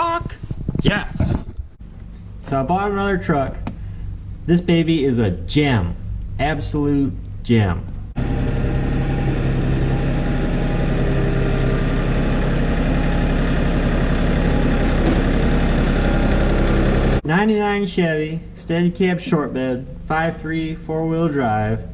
Fuck yes. So I bought another truck. This baby is a gem. Absolute gem. '99 Chevy, steady cab short bed, 5.3 4-wheel drive.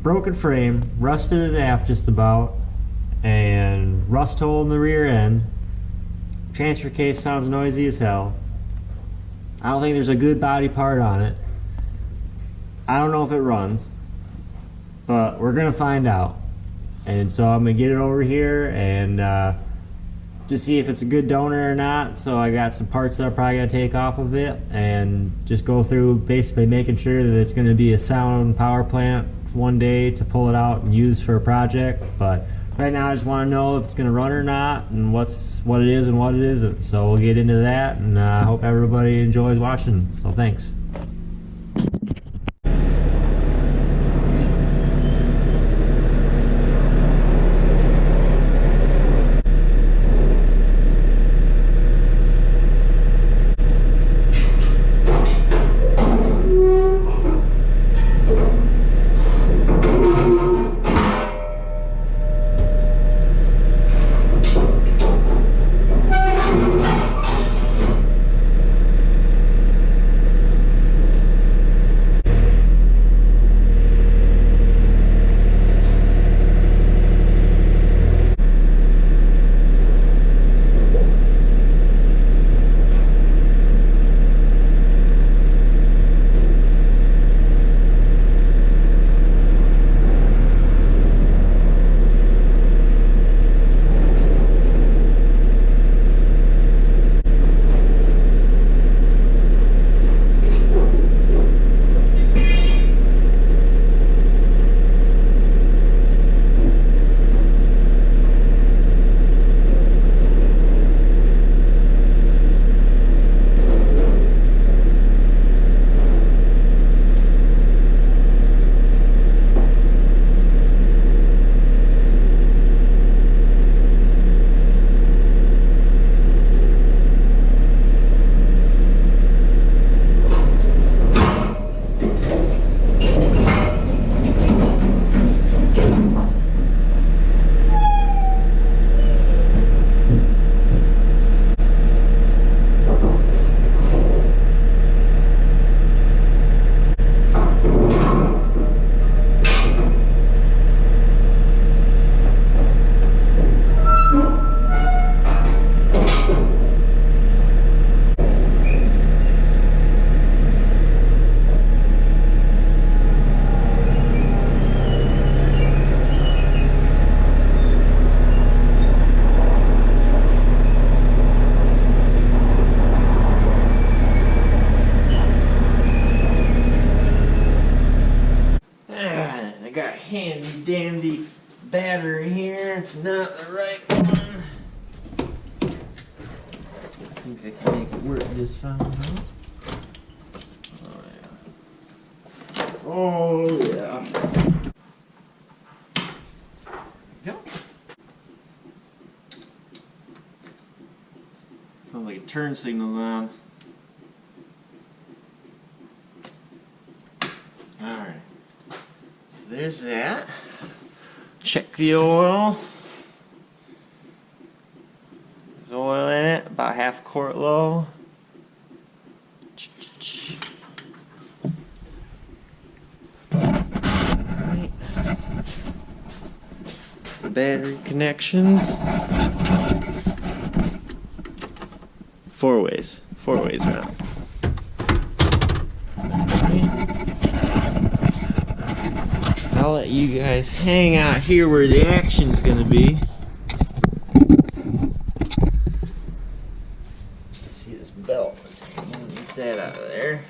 Broken frame, rusted in half just about, and rust hole in the rear end. Transfer case sounds noisy as hell. I don't think there's a good body part on it. I don't know if it runs, but we're gonna find out. And so I'm gonna get it over here and just see if it's a good donor or not. So I got some parts that I'm probably gonna take off of it and just go through basically making sure that it's gonna be a sound power plant one day to pull it out and use for a project. But right now I just want to know if it's going to run or not, and what it is and what it isn't. So we'll get into that, and I hope everybody enjoys watching. So thanks. Handy dandy battery here. It's not the right one. I think I can make it work just fine. Oh yeah. Yep. Sounds like a turn signal on. Alright. There's that. Check the oil. There's oil in it, about half a quart low. Right. Battery connections. 4 ways. 4 ways around. I'll let you guys hang out here where the action's gonna be. Let's see this belt. Get that out of there.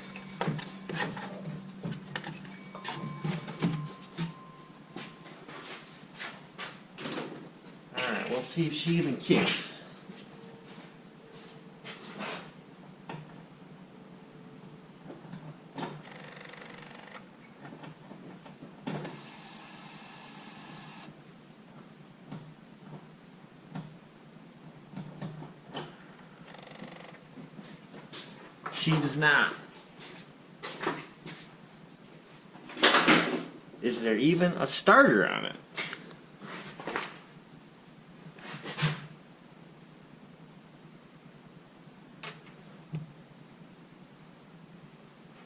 see if she even kicks. She does not. Is there even a starter on it?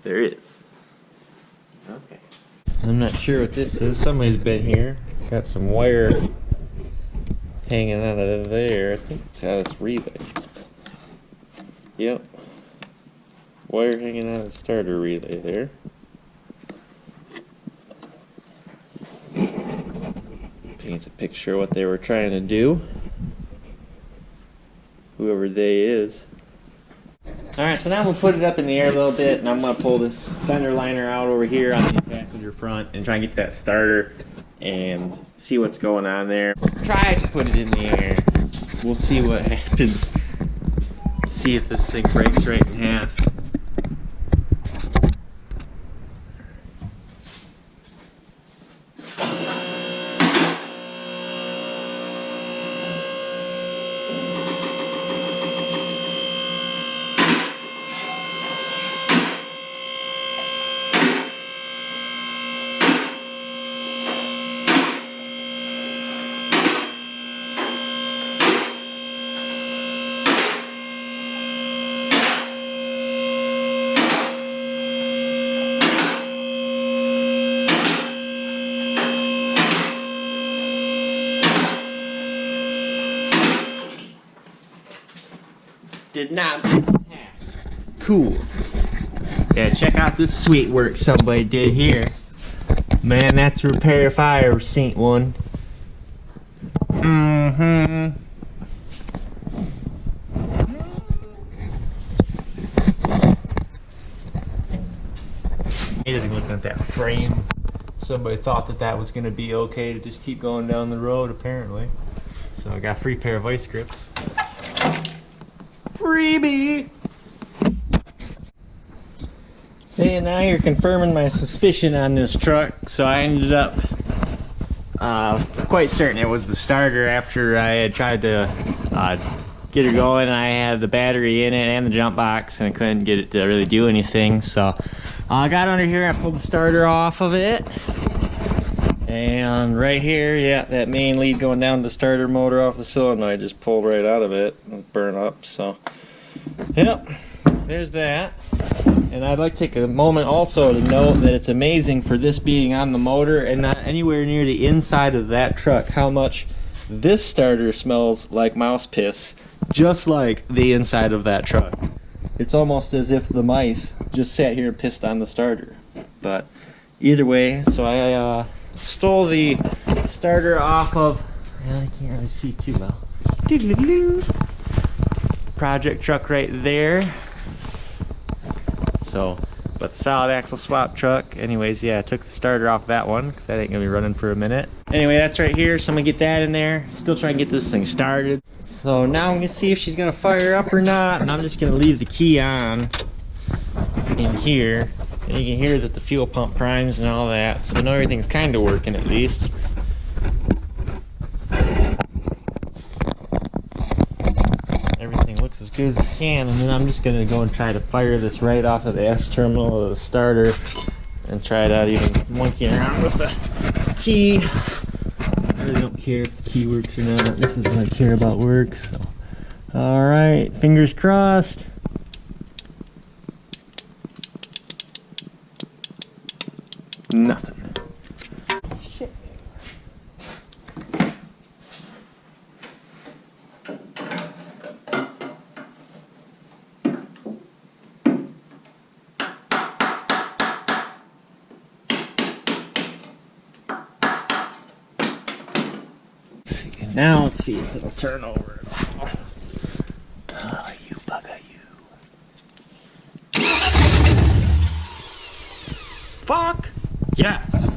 There is. Okay. I'm not sure what this is. Somebody's been here. Got some wire hanging out of there. I think it's out of this relay. Yep. Wire hanging out of the starter relay there. Paints a picture of what they were trying to do. Whoever they is. Alright, so now I'm going to put it up in the air a little bit, and I'm going to pull this fender liner out over here on the passenger front and try and get that starter and see what's going on there. Try to put it in the air. We'll see what happens. See if this thing breaks right in half. Did not break in half. Cool. Yeah, check out this sweet work somebody did here. Man, that's a repair if I ever seen one. Mm-hmm. Amazing looking at that frame. Somebody thought that that was going to be okay to just keep going down the road, apparently. So I got a free pair of vice grips. Freebie! See, now you're confirming my suspicion on this truck. So I ended up quite certain it was the starter after I had tried to get her going. I had the battery in it and the jump box, and I couldn't get it to really do anything. So I got under here, I pulled the starter off of it. And right here, yeah, that main lead going down the starter motor off the solenoid just pulled right out of it and burned up. So, yep, there's that. And I'd like to take a moment also to note that it's amazing for this being on the motor and not anywhere near the inside of that truck how much this starter smells like mouse piss, just like the inside of that truck. It's almost as if the mice just sat here and pissed on the starter. But either way, so I stole the starter off of, I can't really see too well. Project truck right there. So, but the solid axle swap truck, anyways, yeah, I took the starter off that one because that ain't gonna be running for a minute. Anyway, that's right here, so I'm gonna get that in there. Still trying to get this thing started. So now I'm gonna see if she's gonna fire up or not, and I'm just gonna leave the key on in here. And you can hear that the fuel pump primes and all that, so I know everything's kind of working at least. Everything looks as good as it can, and then I'm just going to go and try to fire this right off of the S terminal of the starter and try it out, even monkeying around with the key. I really don't care if the key works or not. This is what I care about works. So. Alright, fingers crossed. Nothing. Shit. Now let's see if it'll turn over at all. Oh, you bugger, you. Fuck! Yes!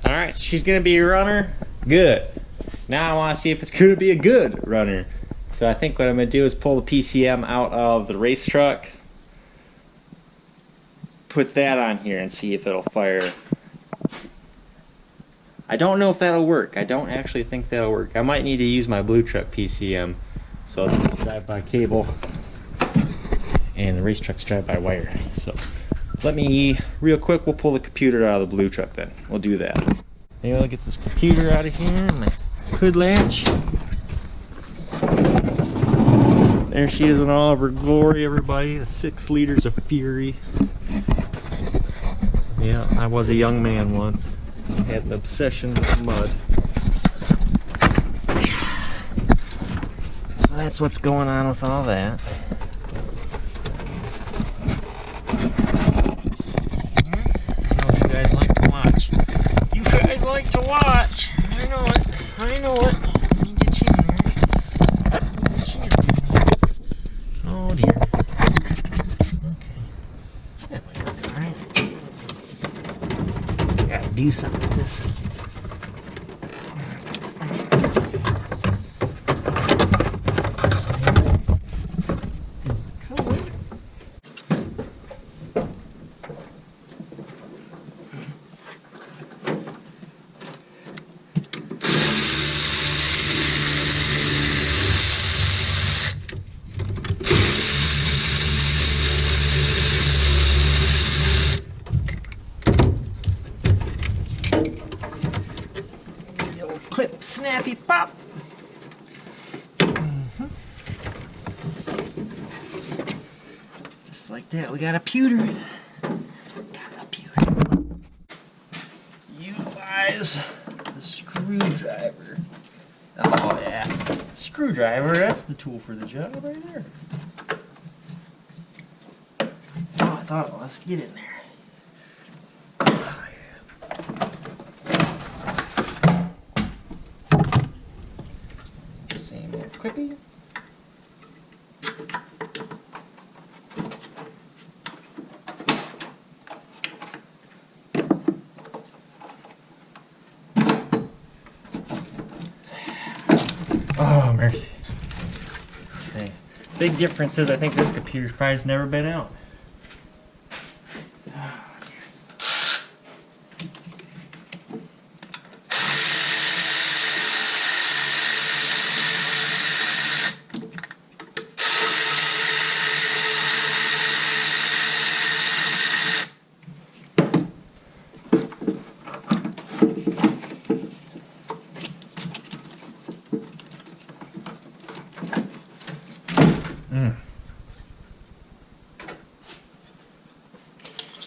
Alright, so she's gonna be a runner. Good. Now I want to see if it's gonna be a good runner. So I think what I'm gonna do is pull the PCM out of the race truck, put that on here and see if it'll fire. I don't know if that'll work. I don't actually think that'll work. I might need to use my Blue Truck PCM. So this is drive-by cable and the race truck's drive-by wire. So let me, real quick, we'll pull the computer out of the Blue Truck then. We'll do that. Maybe I'll get this computer out of here and my hood latch. There she is in all of her glory, everybody. The 6 liters of fury. Yeah, I was a young man once. Had an obsession with mud. So that's what's going on with all that. I know you guys like to watch. You guys like to watch. I know it. I know it. Let me get you in there. Let me get you in there. Oh dear. Okay. That might work alright. Gotta do something with this. Clip, snappy, pop. Just like that, we got a pewter. Got a pewter. Utilize the screwdriver. Oh yeah, screwdriver. That's the tool for the job right there. Oh, I thought it was. Get in there. Clippy. Oh, mercy. Okay. Big difference is I think this computer's probably has never been out.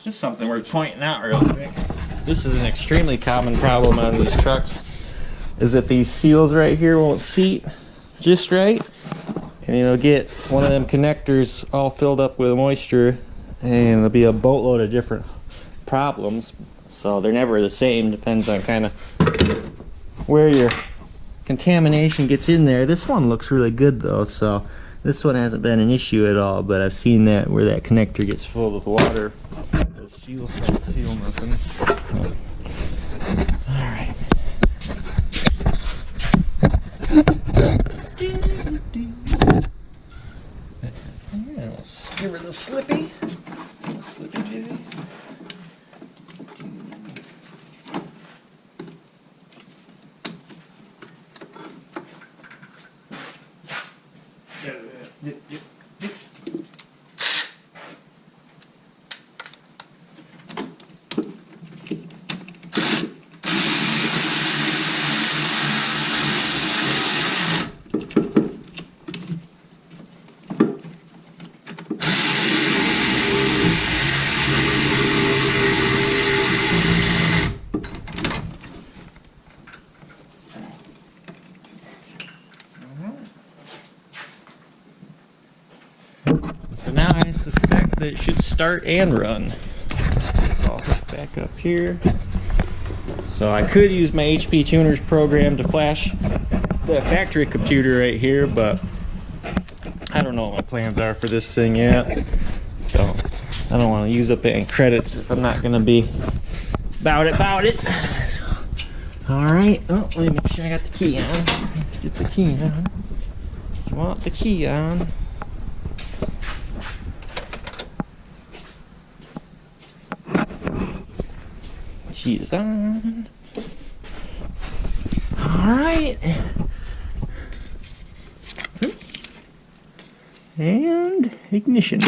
This is something worth pointing out real quick. This is an extremely common problem on these trucks, is that these seals right here won't seat just right, and you'll get one of them connectors all filled up with moisture, and there'll be a boatload of different problems. So they're never the same, depends on kind of where your contamination gets in there. This one looks really good though, so this one hasn't been an issue at all, but I've seen that where that connector gets filled with water. The seals don't seal nothing. Alright. Let's give her the slippy. Slippy jivvy. So now I suspect that it should start and run. So I'll hook back up here. So I could use my HP Tuners program to flash the factory computer right here, but I don't know what my plans are for this thing yet. So I don't want to use up any credits if I'm not going to be about it. So Alright, oh, let me make sure I got the key on. Get the key on. You want the key on? Key is on. Alright. And ignition.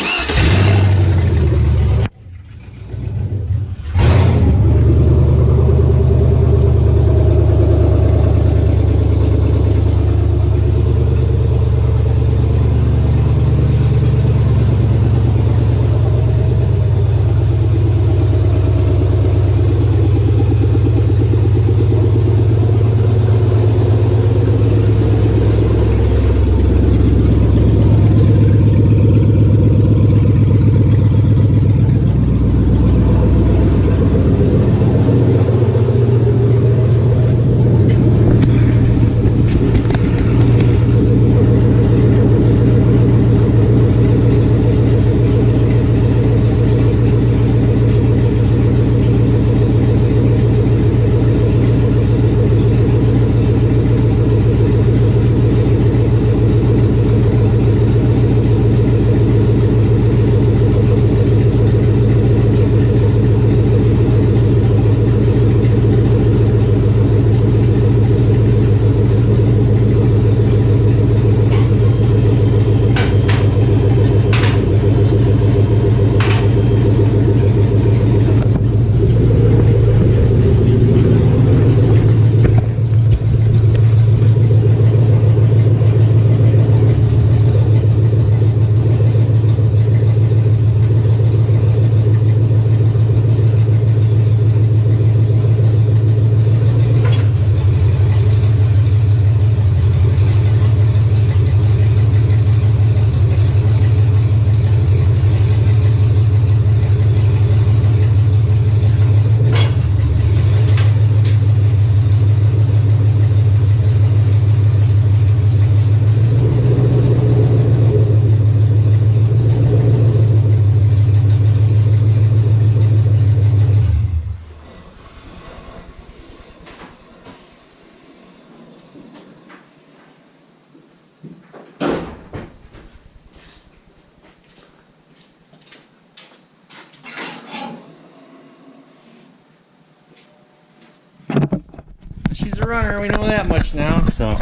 She's a runner, we know that much now, so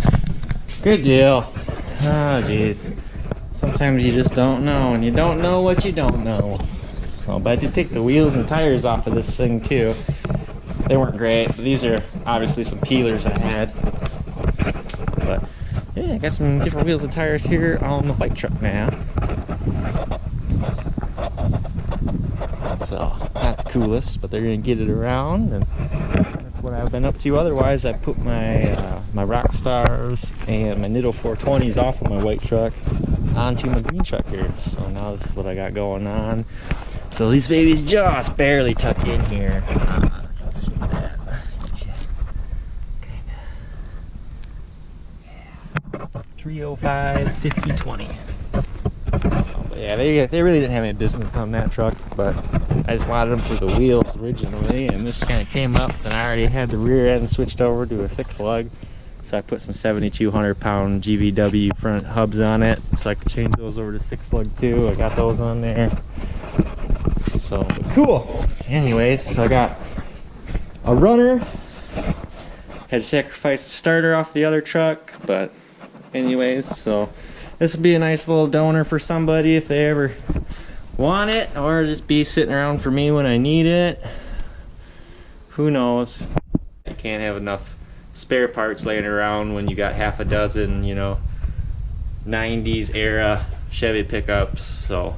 good deal. Oh jeez. Sometimes you just don't know, and you don't know what you don't know. So, but I did take the wheels and tires off of this thing too. They weren't great, but these are obviously some peelers I had. But yeah, I got some different wheels and tires here on the bike truck now. So, not the coolest, but they're gonna get it around, and what I've been up to. Otherwise, I put my my Rockstars and my Nitto 420s off of my white truck onto my green truck here. So now this is what I got going on. So these babies just barely tuck in here. Let's see that. Yeah. 305 50 20. Yeah, they really didn't have any business on that truck, but I just wanted them for the wheels originally, and this kind of came up, and I already had the rear end switched over to a 6-lug, so I put some 7,200 pound GVW front hubs on it, so I could change those over to 6-lug too. I got those on there. So, cool. Anyways, so I got a runner. Had to sacrifice the starter off the other truck, but anyways, so this would be a nice little donor for somebody if they ever want it, or just be sitting around for me when I need it. Who knows? You can't have enough spare parts laying around when you got half a dozen, you know, 90s era Chevy pickups. So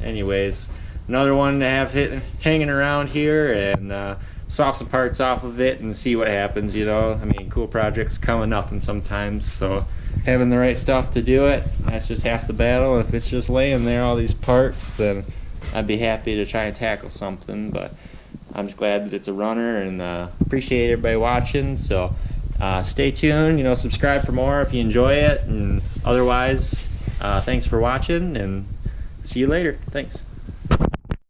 anyways, another one to have hanging around here, and swap some parts off of it and see what happens, you know. I mean, cool projects come with nothing sometimes, so having the right stuff to do it, that's just half the battle. If it's just laying there, all these parts, then I'd be happy to try and tackle something. But I'm just glad that it's a runner, and appreciate everybody watching. So stay tuned, you know, subscribe for more if you enjoy it, and otherwise thanks for watching, and see you later. Thanks.